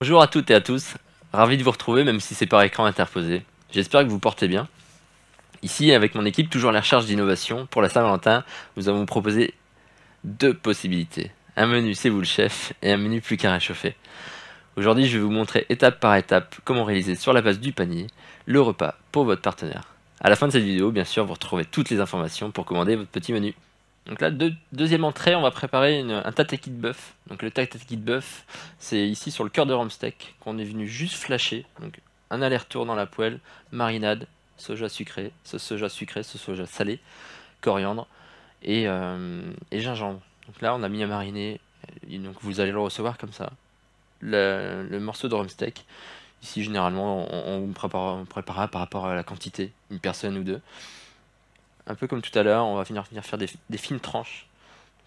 Bonjour à toutes et à tous, ravi de vous retrouver même si c'est par écran interposé. J'espère que vous portez bien. Ici, avec mon équipe, toujours à la recherche d'innovation, pour la Saint-Valentin, nous avons proposé deux possibilités. Un menu c'est vous le chef et un menu plus qu'à réchauffer. Aujourd'hui, je vais vous montrer étape par étape comment réaliser sur la base du panier le repas pour votre partenaire. À la fin de cette vidéo, bien sûr, vous retrouverez toutes les informations pour commander votre petit menu. Donc là, deuxième entrée, on va préparer un tataki de bœuf. Donc le tataki de bœuf, c'est ici sur le cœur de steak qu'on est venu juste flasher. Donc un aller-retour dans la poêle, marinade, soja sucré, sauce soja salé, coriandre et gingembre. Donc là, on a mis à mariner, et donc vous allez le recevoir comme ça. Le morceau de steak. Ici, généralement, on préparera par rapport à la quantité, une personne ou deux. Un peu comme tout à l'heure, on va venir faire des fines tranches.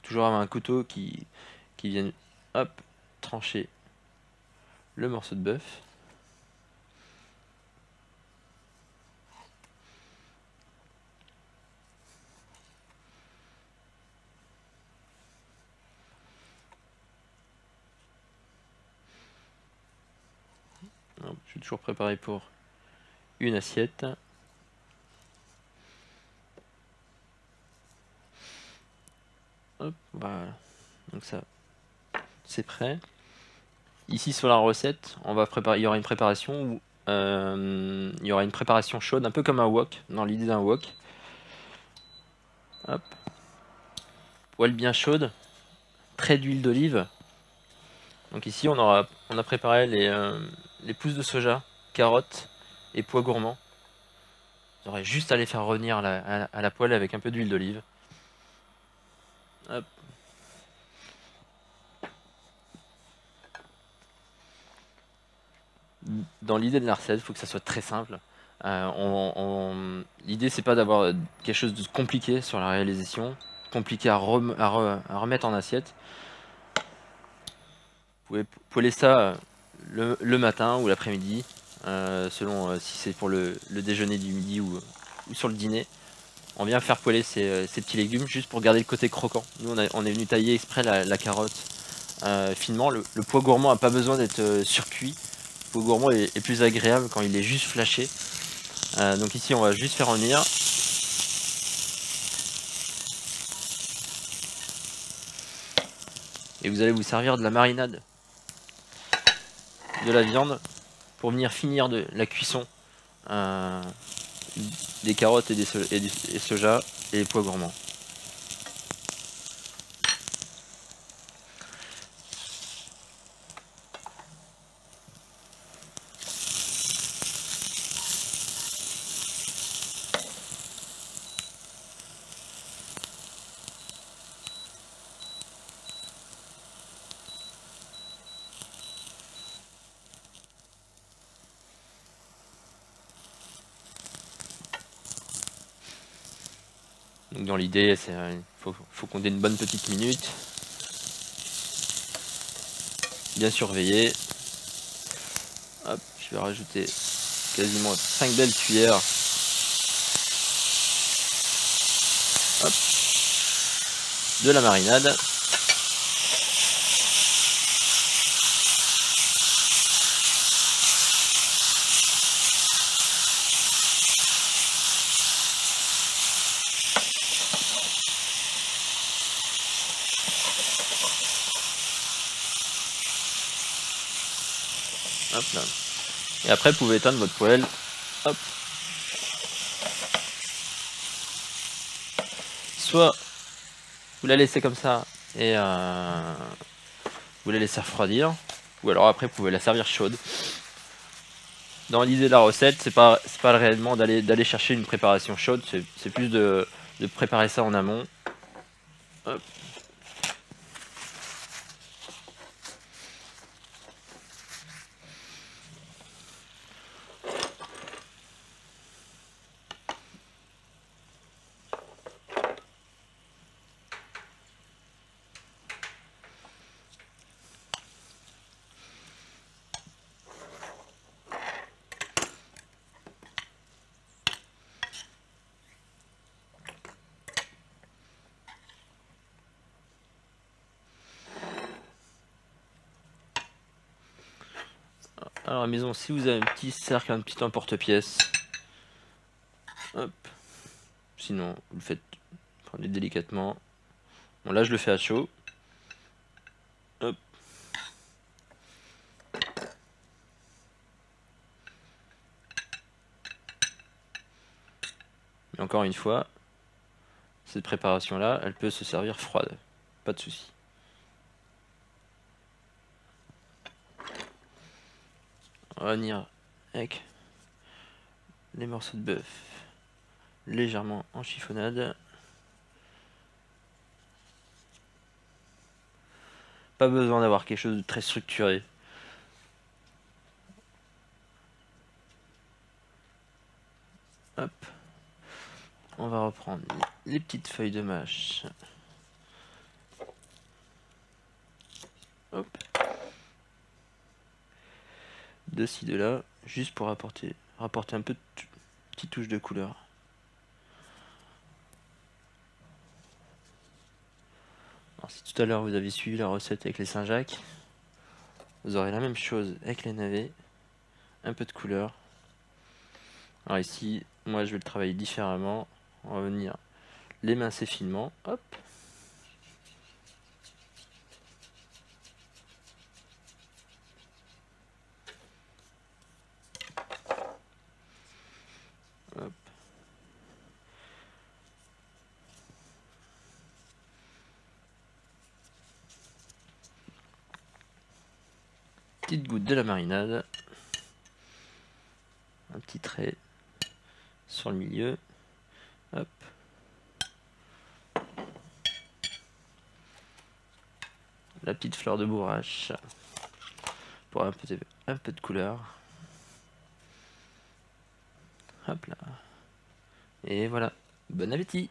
Toujours avoir un couteau qui vienne, hop, trancher le morceau de bœuf. Hop, je suis toujours préparé pour une assiette. Hop, voilà. Donc ça, c'est prêt. Ici sur la recette, on va préparer, il y aura une préparation où il y aura une préparation chaude, un peu comme un wok, dans l'idée d'un wok. Hop, poêle bien chaude, trait d'huile d'olive. Donc ici on a préparé les pousses de soja, carottes et pois gourmands. Vous aurez juste à les faire revenir à la poêle avec un peu d'huile d'olive. Hop. Dans l'idée de la recette, il faut que ça soit très simple. L'idée c'est pas d'avoir quelque chose de compliqué sur la réalisation, compliqué à remettre en assiette. Vous pouvez poêler ça le matin ou l'après-midi, selon si c'est pour le déjeuner du midi ou sur le dîner. On vient faire poêler ces petits légumes juste pour garder le côté croquant. Nous on est venu tailler exprès la carotte finement. Le pois gourmand n'a pas besoin d'être surcuit. Le pois gourmand est plus agréable quand il est juste flashé. Donc ici on va juste faire revenir. Et vous allez vous servir de la marinade de la viande pour venir finir de la cuisson des carottes et du soja et les pois gourmands. Donc dans l'idée, il faut compter une bonne petite minute. Bien surveiller. Hop, je vais rajouter quasiment 5 belles cuillères. Hop, de la marinade. Hop là. Et après, vous pouvez éteindre votre poêle. Hop. Soit vous la laissez comme ça et vous la laissez refroidir, ou alors après vous pouvez la servir chaude. Dans l'idée de la recette, c'est pas réellement d'aller chercher une préparation chaude, c'est plus de préparer ça en amont. Hop. Alors à la maison, si vous avez un petit cercle, un petit emporte-pièce, hop. Sinon, vous le faites, prenez délicatement. Bon là, je le fais à chaud. Hop. Mais encore une fois, cette préparation-là, elle peut se servir froide. Pas de souci. On va venir avec les morceaux de bœuf légèrement en chiffonnade. Pas besoin d'avoir quelque chose de très structuré. Hop. On va reprendre les petites feuilles de mâche. Hop. De ci, de là, juste pour rapporter un peu de petite touche de couleur. Alors, si tout à l'heure vous avez suivi la recette avec les Saint-Jacques, vous aurez la même chose avec les navets, un peu de couleur. Alors ici, moi je vais le travailler différemment. On va venir l'émincer finement, hop. Hop. Petite goutte de la marinade, un petit trait sur le milieu, hop. La petite fleur de bourrache pour un peu de couleur. Hop là. Et voilà. Bon appétit!